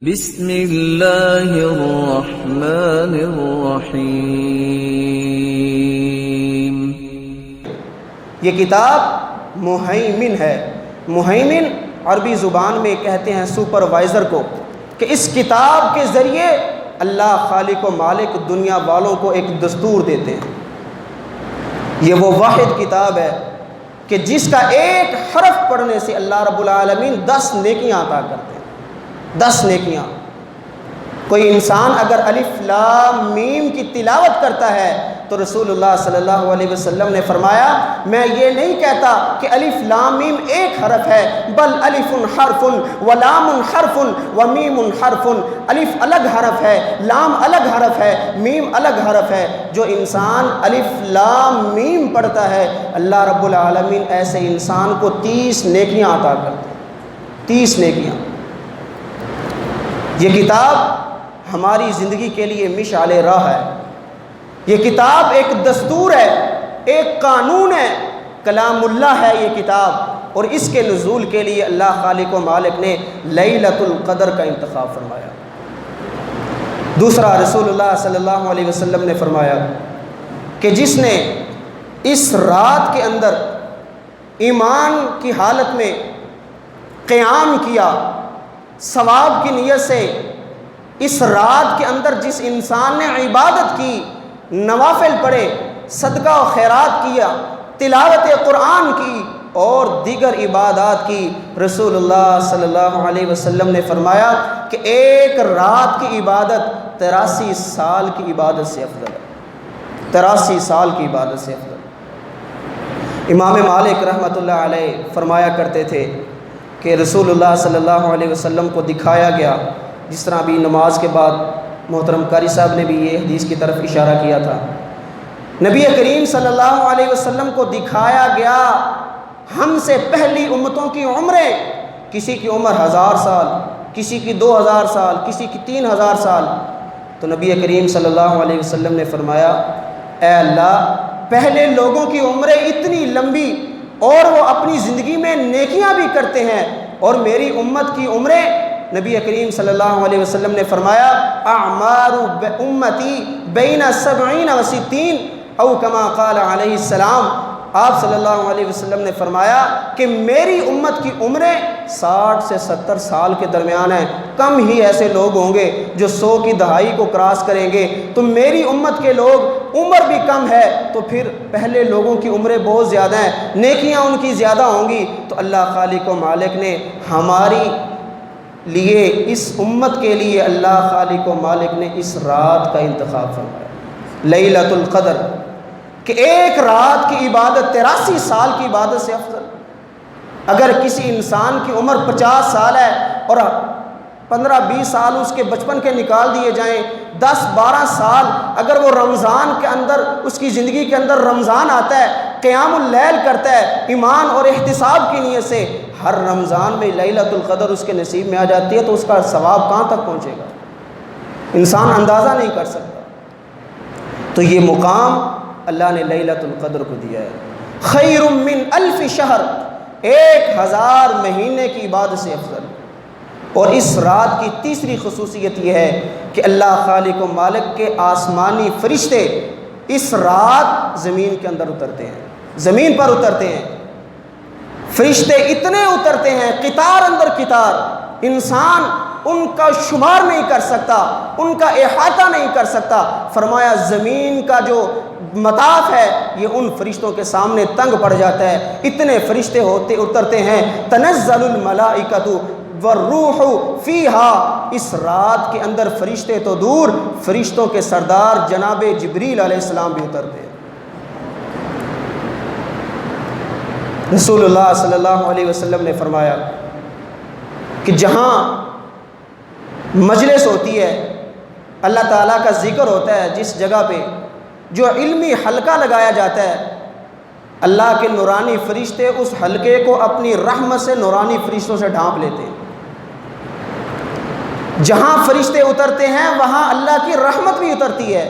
بسم اللہ الرحمن الرحیم۔ یہ کتاب مہیمن ہے۔ مہیمن عربی زبان میں کہتے ہیں سپروائزر کو، کہ اس کتاب کے ذریعے اللہ خالق و مالک دنیا والوں کو ایک دستور دیتے ہیں۔ یہ وہ واحد کتاب ہے کہ جس کا ایک حرف پڑھنے سے اللہ رب العالمین 10 نیکیاں عطا کرتے ہیں۔ 10 نیکیاں۔ کوئی انسان اگر الف لام میم کی تلاوت کرتا ہے تو رسول اللہ صلی اللہ علیہ وسلم نے فرمایا، میں یہ نہیں کہتا کہ الف لام میم ایک حرف ہے، بل الف حرف و لام حرف و میم حرف۔ الف الگ حرف ہے، لام الگ حرف ہے، میم الگ حرف ہے۔ جو انسان الف لام میم پڑھتا ہے، اللہ رب العالمین ایسے انسان کو 30 نیکیاں عطا کرتے ہیں۔ 30 نیکیاں۔ یہ کتاب ہماری زندگی کے لیے مشعل راہ ہے۔ یہ کتاب ایک دستور ہے، ایک قانون ہے، کلام اللہ ہے یہ کتاب، اور اس کے نزول کے لیے اللہ خالق و مالک نے لیلۃ القدر کا انتخاب فرمایا۔ دوسرا، رسول اللہ صلی اللہ علیہ وسلم نے فرمایا کہ جس نے اس رات کے اندر ایمان کی حالت میں قیام کیا، ثواب کی نیت سے اس رات کے اندر جس انسان نے عبادت کی، نوافل پڑھے، صدقہ و خیرات کیا، تلاوت قرآن کی اور دیگر عبادات کی، رسول اللہ صلی اللہ علیہ وسلم نے فرمایا کہ ایک رات کی عبادت 83 سال کی عبادت سے افضل ہے۔ 83 سال کی عبادت سے افضل۔ امام مالک رحمۃ اللہ علیہ فرمایا کرتے تھے کہ رسول اللہ صلی اللہ علیہ وسلم کو دکھایا گیا، جس طرح ابھی نماز کے بعد محترم قاری صاحب نے بھی یہ حدیث کی طرف اشارہ کیا تھا، نبی کریم صلی اللہ علیہ وسلم کو دکھایا گیا ہم سے پہلی امتوں کی عمریں، کسی کی عمر 1000 سال، کسی کی 2000 سال، کسی کی 3000 سال۔ تو نبی کریم صلی اللہ علیہ وسلم نے فرمایا، اے اللہ، پہلے لوگوں کی عمریں اتنی لمبی اور وہ اپنی زندگی میں نیکیاں بھی کرتے ہیں، اور میری امت کی عمریں، نبی کریم صلی اللہ علیہ وسلم نے فرمایا، اعمار امتی بین 70 و 60 او کما قال علیہ السلام۔ آپ صلی اللہ علیہ وسلم نے فرمایا کہ میری امت کی عمریں 60 سے 70 سال کے درمیان ہیں، کم ہی ایسے لوگ ہوں گے جو 100 کی دہائی کو کراس کریں گے۔ تو میری امت کے لوگ عمر بھی کم ہے، تو پھر پہلے لوگوں کی عمریں بہت زیادہ ہیں، نیکیاں ان کی زیادہ ہوں گی۔ تو اللہ خالق و مالک نے ہماری لیے، اس امت کے لیے اللہ خالق و مالک نے اس رات کا انتخاب فرمایا، لیلۃ القدر، کہ ایک رات کی عبادت 83 سال کی عبادت سے افضل۔ اگر کسی انسان کی عمر 50 سال ہے اور 15-20 سال اس کے بچپن کے نکال دیے جائیں، 10-12 سال اگر وہ رمضان کے اندر، اس کی زندگی کے اندر رمضان آتا ہے، قیام اللیل کرتا ہے ایمان اور احتساب کی نیت سے، ہر رمضان میں لیلۃ القدر اس کے نصیب میں آ جاتی ہے، تو اس کا ثواب کہاں تک پہنچے گا، انسان اندازہ نہیں کر سکتا۔ تو یہ مقام اللہ نے لیلۃ القدر کو دیا ہے۔ خیر من 1000 شہر، 1000 مہینے کی عبادت سے افضل۔ اور اس رات کی تیسری خصوصیت یہ ہے کہ اللہ خالق و مالک کے آسمانی فرشتے اس رات زمین کے اندر اترتے ہیں، زمین پر اترتے ہیں۔ فرشتے اتنے اترتے ہیں، قطار اندر قطار، انسان ان کا شمار نہیں کر سکتا، ان کا احاطہ نہیں کر سکتا۔ فرمایا زمین کا جو مطاف ہے یہ ان فرشتوں کے سامنے تنگ پڑ جاتا ہے، اتنے فرشتے اترتے ہیں۔ تنزل الملائکۃ والروح فیہا، اس رات کے اندر فرشتے تو دور، فرشتوں کے سردار جناب جبریل علیہ السلام بھی اترتے ہیں۔ رسول اللہ صلی اللہ علیہ وسلم نے فرمایا کہ جہاں مجلس ہوتی ہے، اللہ تعالیٰ کا ذکر ہوتا ہے، جس جگہ پہ جو علمی حلقہ لگایا جاتا ہے، اللہ کے نورانی فرشتے اس حلقے کو اپنی رحمت سے نورانی فرشتوں سے ڈھانپ لیتے ہیں۔ جہاں فرشتے اترتے ہیں وہاں اللہ کی رحمت بھی اترتی ہے۔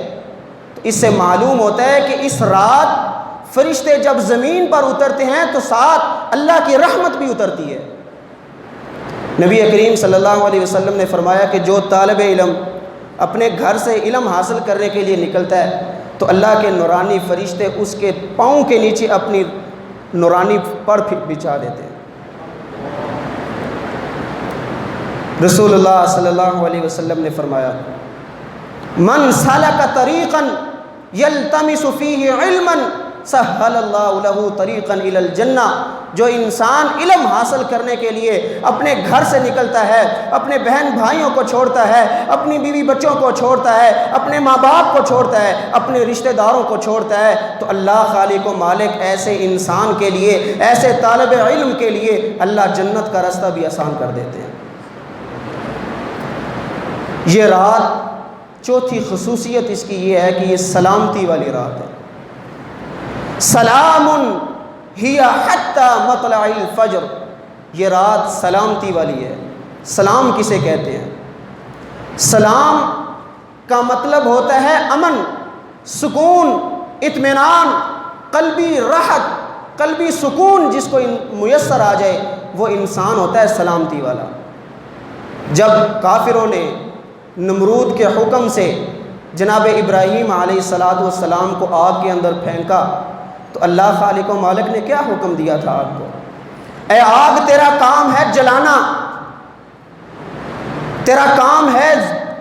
تو اس سے معلوم ہوتا ہے کہ اس رات فرشتے جب زمین پر اترتے ہیں تو ساتھ اللہ کی رحمت بھی اترتی ہے۔ نبی کریم صلی اللہ علیہ وسلم نے فرمایا کہ جو طالب علم اپنے گھر سے علم حاصل کرنے کے لیے نکلتا ہے تو اللہ کے نورانی فرشتے اس کے پاؤں کے نیچے اپنی نورانی پر بچھا دیتے ہیں۔ رسول اللہ صلی اللہ علیہ وسلم نے فرمایا من سلک طریقا یلتمس فیہ علما سہل اللہ لہ طریقا الی الجنہ، جو انسان علم حاصل کرنے کے لیے اپنے گھر سے نکلتا ہے، اپنے بہن بھائیوں کو چھوڑتا ہے، اپنی بیوی بچوں کو چھوڑتا ہے، اپنے ماں باپ کو چھوڑتا ہے، اپنے رشتہ داروں کو چھوڑتا ہے، تو اللہ خالق و مالک ایسے انسان کے لیے، ایسے طالب علم کے لیے اللہ جنت کا راستہ بھی آسان کر دیتے ہیں۔ یہ رات چوتھی خصوصیت اس کی یہ ہے کہ یہ سلامتی والی رات ہے۔ سلام ہی حتی مطلع الفجر، یہ رات سلامتی والی ہے۔ سلام کسے کہتے ہیں؟ سلام کا مطلب ہوتا ہے امن، سکون، اطمینان، قلبی راحت، قلبی سکون جس کو میسر آ جائے وہ انسان ہوتا ہے سلامتی والا۔ جب کافروں نے نمرود کے حکم سے جناب ابراہیم علیہ السلام کو آگ کے اندر پھینکا تو اللہ خالق و مالک نے کیا حکم دیا تھا آگ کو؟ اے آگ تیرا کام ہے جلانا، تیرا کام ہے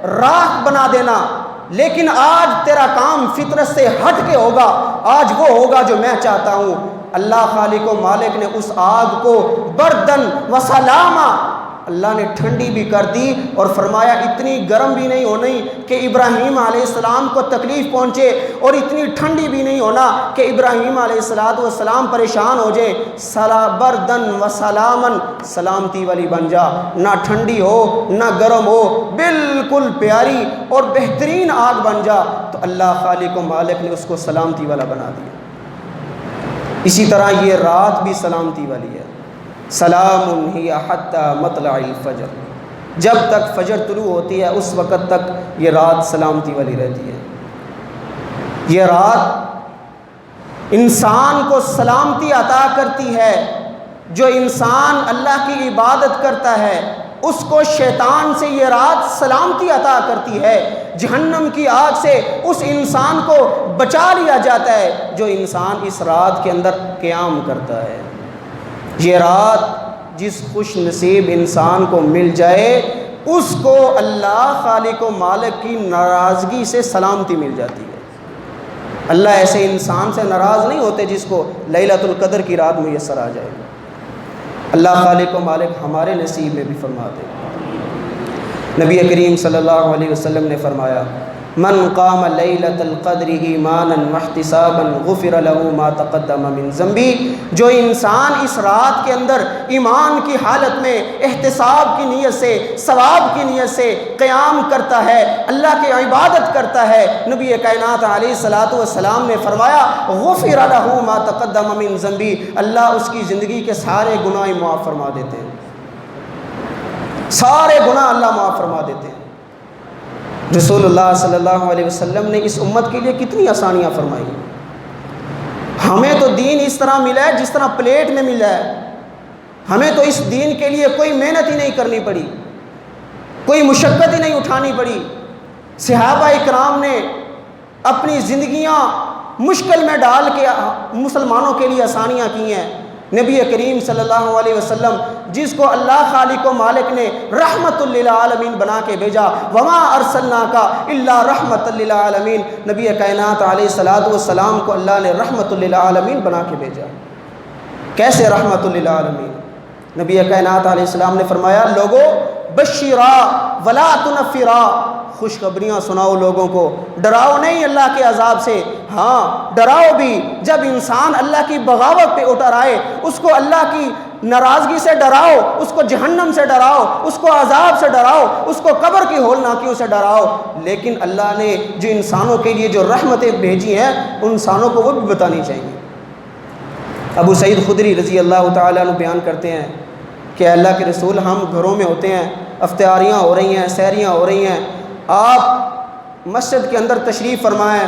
راکھ بنا دینا، لیکن آج تیرا کام فطرت سے ہٹ کے ہوگا، آج وہ ہوگا جو میں چاہتا ہوں۔ اللہ خالق و مالک نے اس آگ کو بردن و سلاما، اللہ نے ٹھنڈی بھی کر دی اور فرمایا اتنی گرم بھی نہیں ہونی کہ ابراہیم علیہ السلام کو تکلیف پہنچے، اور اتنی ٹھنڈی بھی نہیں ہونا کہ ابراہیم علیہ السلام پریشان ہو جائے۔ بردن و سلامن، سلامتی والی بن جا، نہ ٹھنڈی ہو نہ گرم ہو، بالکل پیاری اور بہترین آگ بن جا۔ تو اللہ خالق و مالک نے اس کو سلامتی والا بنا دیا۔ اسی طرح یہ رات بھی سلامتی والی ہے۔ سلام ہی حتی مطلع الفجر، جب تک فجر طلوع ہوتی ہے اس وقت تک یہ رات سلامتی والی رہتی ہے۔ یہ رات انسان کو سلامتی عطا کرتی ہے۔ جو انسان اللہ کی عبادت کرتا ہے اس کو شیطان سے یہ رات سلامتی عطا کرتی ہے، جہنم کی آگ سے اس انسان کو بچا لیا جاتا ہے جو انسان اس رات کے اندر قیام کرتا ہے۔ یہ رات جس خوش نصیب انسان کو مل جائے اس کو اللہ خالق و مالک کی ناراضگی سے سلامتی مل جاتی ہے۔ اللہ ایسے انسان سے ناراض نہیں ہوتے جس کو لیلۃ القدر کی رات میسر آ جائے۔ اللہ خالق و مالک ہمارے نصیب میں بھی فرما دے۔ نبی کریم صلی اللہ علیہ وسلم نے فرمایا من قام لیلۃ القدر ایمانا واحتسابا غفر له ما تقدم من ذنبی، جو انسان اس رات کے اندر ایمان کی حالت میں احتساب کی نیت سے، ثواب کی نیت سے قیام کرتا ہے، اللہ کی عبادت کرتا ہے، نبی کائنات علیہ السلام نے فرمایا غفر له ما تقدم من ذنبی، اللہ اس کی زندگی کے سارے گناہ معاف فرما دیتے ہیں، سارے گناہ اللہ معاف فرما دیتے ہیں۔ رسول اللہ صلی اللہ علیہ وسلم نے اس امت کے لیے کتنی آسانیاں فرمائی۔ ہمیں تو دین اس طرح ملا ہے جس طرح پلیٹ میں ملا ہے، ہمیں تو اس دین کے لیے کوئی محنت ہی نہیں کرنی پڑی، کوئی مشقت ہی نہیں اٹھانی پڑی۔ صحابہ اکرام نے اپنی زندگیاں مشکل میں ڈال کے مسلمانوں کے لیے آسانیاں کی ہیں۔ نبی کریم صلی اللہ علیہ وسلم جس کو اللہ خالق و مالک نے رحمت للعالمین بنا کے بھیجا، وما ارسلناک الا رحمت للعالمین، نبی کائنات علیہ السلام کو اللہ نے رحمت للعالمین بنا کے بھیجا۔ کیسے رحمت للعالمین؟ نبی کائنات علیہ السلام نے فرمایا لوگو بشرا ولا تنفرا، خوشخبریاں سناؤ لوگوں کو، ڈراؤ نہیں اللہ کے عذاب سے، ہاں ڈراؤ بھی۔ جب انسان اللہ کی بغاوت پہ اتر آئے اس کو اللہ کی ناراضگی سے ڈراؤ، اس کو جہنم سے ڈراؤ، اس کو عذاب سے ڈراؤ، اس کو قبر کی ہولناکیوں سے ڈراؤ، لیکن اللہ نے جو انسانوں کے لیے جو رحمتیں بھیجی ہیں ان انسانوں کو وہ بھی بتانی چاہیے۔ ابو سعید خدری رضی اللہ تعالیٰ عنہ بیان کرتے ہیں کہ اللہ کے رسول ہم گھروں میں ہوتے ہیں، افطاریاں ہو رہی ہیں، سحریاں ہو رہی ہیں، آپ مسجد کے اندر تشریف فرمائیں۔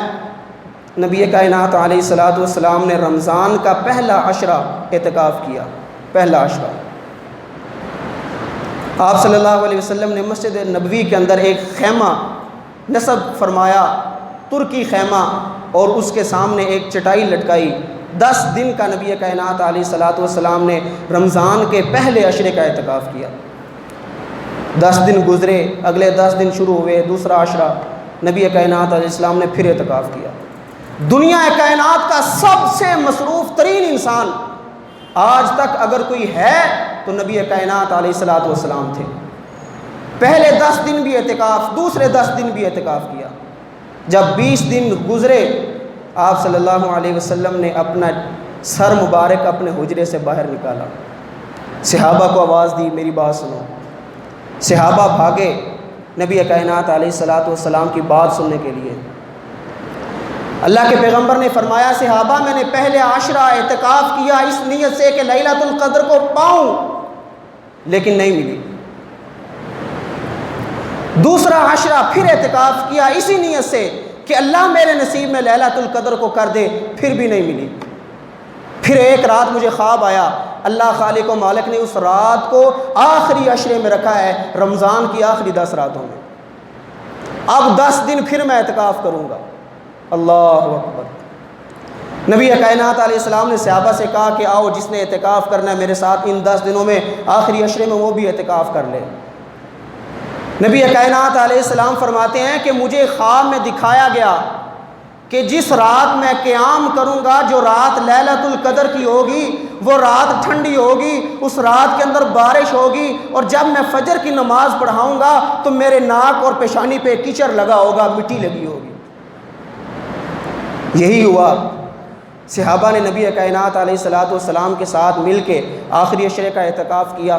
نبی کائنات علیہ السلام نے رمضان کا پہلا عشرہ اعتکاف کیا، پہلا عشرہ۔ آپ صلی اللہ علیہ وسلم نے مسجد نبوی کے اندر ایک خیمہ نصب فرمایا، ترکی خیمہ، اور اس کے سامنے ایک چٹائی لٹکائی۔ 10 دن کا نبی کائنات علیہ الصلوۃ والسلام نے رمضان کے پہلے عشرے کا اعتکاف کیا۔ 10 دن گزرے، اگلے 10 دن شروع ہوئے، دوسرا عشرہ، نبی کائنات علیہ السلام نے پھر اعتکاف کیا۔ دنیا کائنات کا سب سے مصروف ترین انسان آج تک اگر کوئی ہے تو نبی کائنات علیہ الصلوۃ والسلام تھے۔ پہلے 10 دن بھی اعتکاف، دوسرے 10 دن بھی اعتکاف کیا۔ جب 20 دن گزرے، آپ صلی اللہ علیہ وسلم نے اپنا سر مبارک اپنے حجرے سے باہر نکالا، صحابہ کو آواز دی، میری بات سنو۔ صحابہ بھاگے نبی کائنات علیہ الصلوۃ والسلام کی بات سننے کے لیے۔ اللہ کے پیغمبر نے فرمایا، صحابہ میں نے پہلے عشرہ اعتکاف کیا اس نیت سے کہ لیلۃ القدر کو پاؤں، لیکن نہیں ملی۔ دوسرا عشرہ پھر اعتکاف کیا اسی نیت سے کہ اللہ میرے نصیب میں لیلۃ القدر کو کر دے، پھر بھی نہیں ملی۔ پھر ایک رات مجھے خواب آیا، اللہ خالق و مالک نے اس رات کو آخری عشرے میں رکھا ہے، رمضان کی آخری 10 راتوں میں۔ اب 10 دن پھر میں اعتکاف کروں گا۔ اللہ اکبر۔ نبی کائنات علیہ السلام نے صحابہ سے کہا کہ آؤ، جس نے اعتکاف کرنا ہے میرے ساتھ ان 10 دنوں میں آخری عشرے میں، وہ بھی اعتکاف کر لے۔ نبی کائنات علیہ السلام فرماتے ہیں کہ مجھے خواب میں دکھایا گیا کہ جس رات میں قیام کروں گا، جو رات لیلۃ القدر کی ہوگی، وہ رات ٹھنڈی ہوگی، اس رات کے اندر بارش ہوگی، اور جب میں فجر کی نماز پڑھاؤں گا تو میرے ناک اور پیشانی پہ کیچڑ لگا ہوگا، مٹی لگی ہوگی۔ یہی ہوا۔ صحابہ نے نبی کائنات علیہ الصلوۃ والسلام کے ساتھ مل کے آخری عشرے کا اعتکاف کیا،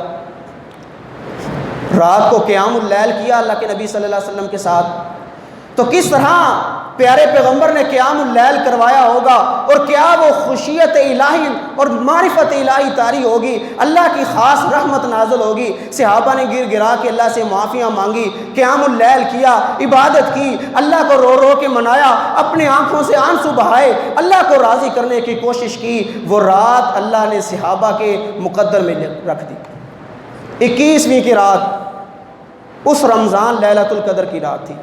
رات کو قیام اللیل کیا اللہ کے نبی صلی اللہ علیہ وسلم کے ساتھ۔ تو کس طرح پیارے پیغمبر نے قیام اللیل کروایا ہوگا، اور کیا وہ خشیت الہی اور معرفت الہی طاری ہوگی، اللہ کی خاص رحمت نازل ہوگی۔ صحابہ نے گر گرا کے اللہ سے معافیاں مانگی، قیام اللیل کیا، عبادت کی، اللہ کو رو رو کے منایا، اپنے آنکھوں سے آنسو بہائے، اللہ کو راضی کرنے کی کوشش کی۔ وہ رات اللہ نے صحابہ کے مقدر میں رکھ دی، 21ویں کی رات، اس رمضان لیلۃ القدر کی رات تھی۔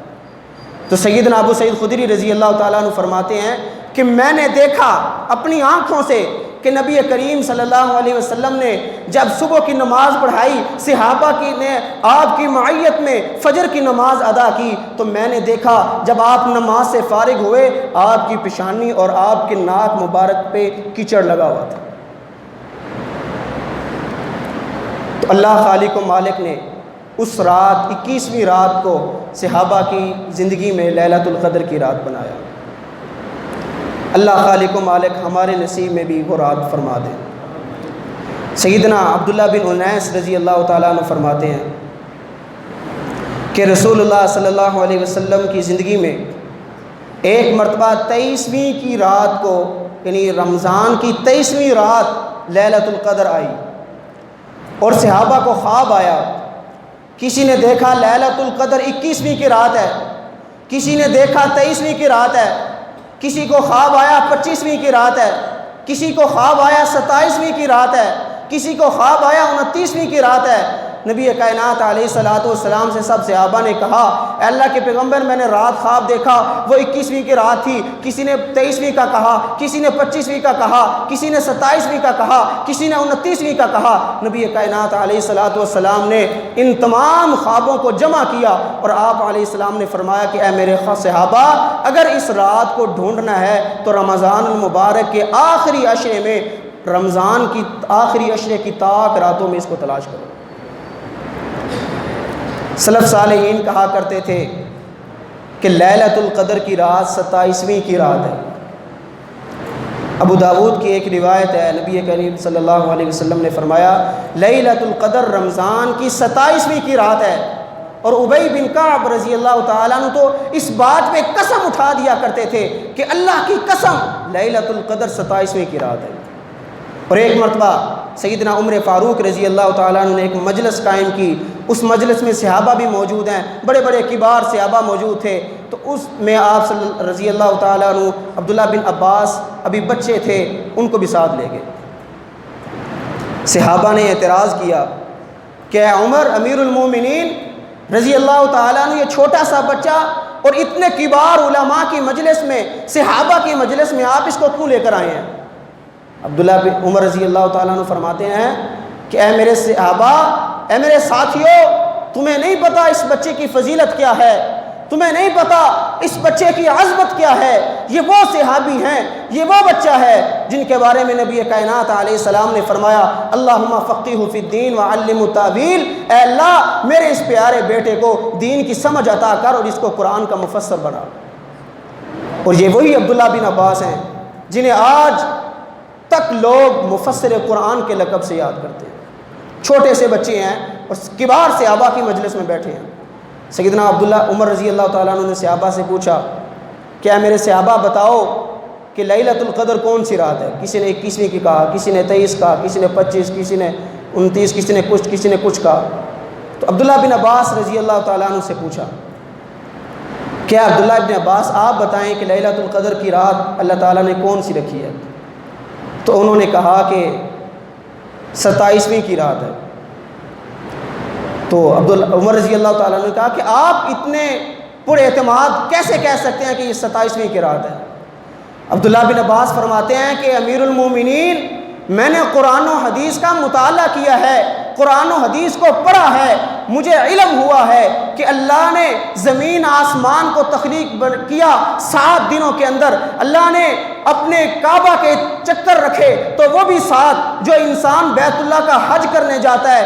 تو سیدنا ابو سعید خدری رضی اللہ تعالیٰ عنہ فرماتے ہیں کہ میں نے دیکھا اپنی آنکھوں سے کہ نبی کریم صلی اللہ علیہ وسلم نے جب صبح کی نماز پڑھائی، صحابہ کی نے آپ کی معیت میں فجر کی نماز ادا کی، تو میں نے دیکھا جب آپ نماز سے فارغ ہوئے، آپ کی پیشانی اور آپ کے ناک مبارک پہ کیچڑ لگا ہوا تھا۔ تو اللہ خالق و مالک نے اس رات 21ویں رات کو صحابہ کی زندگی میں لیلۃ القدر کی رات بنایا۔ اللہ خالق و مالک ہمارے نصیب میں بھی وہ رات فرما دے۔ سیدنا عبداللہ بن انیس رضی اللہ تعالیٰ عنہ فرماتے ہیں کہ رسول اللہ صلی اللہ علیہ وسلم کی زندگی میں ایک مرتبہ 23ویں کی رات کو، یعنی رمضان کی 23ویں رات لیلۃ القدر آئی، اور صحابہ کو خواب آیا۔ کسی نے دیکھا لیلۃ القدر 21ویں کی رات ہے، کسی نے دیکھا 23ویں کی رات ہے، کسی کو خواب آیا 25ویں کی رات ہے، کسی کو خواب آیا 27ویں کی رات ہے، کسی کو خواب آیا 29ویں کی رات ہے۔ نبی کائنات علیہ الصلوۃ والسلام سے سب صحابہ نے کہا، اے اللہ کے پیغمبر، میں نے رات خواب دیکھا، وہ 21ویں کی رات تھی۔ کسی نے 23ویں کا کہا، کسی نے 25ویں کا کہا، کسی نے 27ویں کا کہا، کسی نے 29ویں کا کہا۔ نبی کائنات علیہ الصلوۃ والسلام نے ان تمام خوابوں کو جمع کیا، اور آپ علیہ السلام نے فرمایا کہ اے میرے صحابہ، اگر اس رات کو ڈھونڈنا ہے تو رمضان المبارک کے آخری عشرے میں، رمضان کی آخری عشرے کی طاق راتوں میں اس کو تلاش کرو۔ سلف صالحین کہا کرتے تھے کہ لیلۃ القدر کی رات 27ویں کی رات ہے۔ ابو داود کی ایک روایت ہے، نبی کریم صلی اللہ علیہ وسلم نے فرمایا لیلۃ القدر رمضان کی 27ویں کی رات ہے۔ اور ابی بن کعب رضی اللہ تعالیٰ عنہ تو اس بات پہ قسم اٹھا دیا کرتے تھے کہ اللہ کی قسم لیلۃ القدر 27ویں کی رات ہے۔ اور ایک مرتبہ سیدنا عمر فاروق رضی اللہ تعالیٰ عنہ نے ایک مجلس قائم کی، اس مجلس میں صحابہ بھی موجود ہیں، بڑے بڑے کبار صحابہ موجود تھے۔ تو اس میں آپ رضی اللہ تعالیٰ عنہ عبداللہ بن عباس ابھی بچے تھے، ان کو بھی ساتھ لے گئے۔ صحابہ نے اعتراض کیا کہ اے عمر امیر المومنین رضی اللہ تعالیٰ عنہ، یہ چھوٹا سا بچہ اور اتنے کبار علماء کی مجلس میں، صحابہ کی مجلس میں آپ اس کو کیوں لے کر آئے ہیں؟ عبداللہ بن عمر رضی اللہ تعالیٰ عنہ فرماتے ہیں کہ اے میرے صحابہ، اے میرے ساتھیوں، تمہیں نہیں پتہ اس بچے کی فضیلت کیا ہے، تمہیں نہیں پتہ اس بچے کی عظمت کیا ہے۔ یہ وہ صحابی ہیں، یہ وہ بچہ ہے جن کے بارے میں نبی کائنات علیہ السلام نے فرمایا اللہم فقہہ فی الدین وعلمہ التاویل، اے اللہ میرے اس پیارے بیٹے کو دین کی سمجھ عطا کر اور اس کو قرآن کا مفسر بنا۔ اور یہ وہی عبداللہ بن عباس ہیں جنہیں آج تک لوگ مفسر قرآن کے لقب سے یاد کرتے ہیں۔ چھوٹے سے بچے ہیں اور کبار صحابہ کی مجلس میں بیٹھے ہیں۔ سیدنا عبداللہ عمر رضی اللہ تعالیٰ عنہ نے صحابہ سے پوچھا کیا میرے صحابہ بتاؤ کہ لیلۃ القدر کون سی رات ہے؟ کسی نے 21ویں کی کہا، کسی نے 23 کہا، کسی نے 25، کسی نے 29، کسی نے کچھ کہا۔ تو عبداللہ بن عباس رضی اللہ تعالیٰ عنہ سے پوچھا کیا عبداللہ بن عباس آپ بتائیں کہ لیلۃ القدر کی رات اللہ تعالیٰ نے کون سی رکھی ہے؟ تو انہوں نے کہا کہ 27ویں کی رات ہے۔ تو عمر رضی اللہ تعالیٰ نے کہا کہ آپ اتنے پر اعتماد کیسے کہہ سکتے ہیں کہ یہ 27ویں کی رات ہے؟ عبداللہ بن عباس فرماتے ہیں کہ امیر المومنین میں نے قرآن و حدیث کا مطالعہ کیا ہے، قرآن و حدیث کو پڑھا ہے، مجھے علم ہوا ہے کہ اللہ نے زمین آسمان کو تخلیق کیا 7 دنوں کے اندر، اللہ نے اپنے کعبہ کے چکر رکھے تو وہ بھی 7، جو انسان بیت اللہ کا حج کرنے جاتا ہے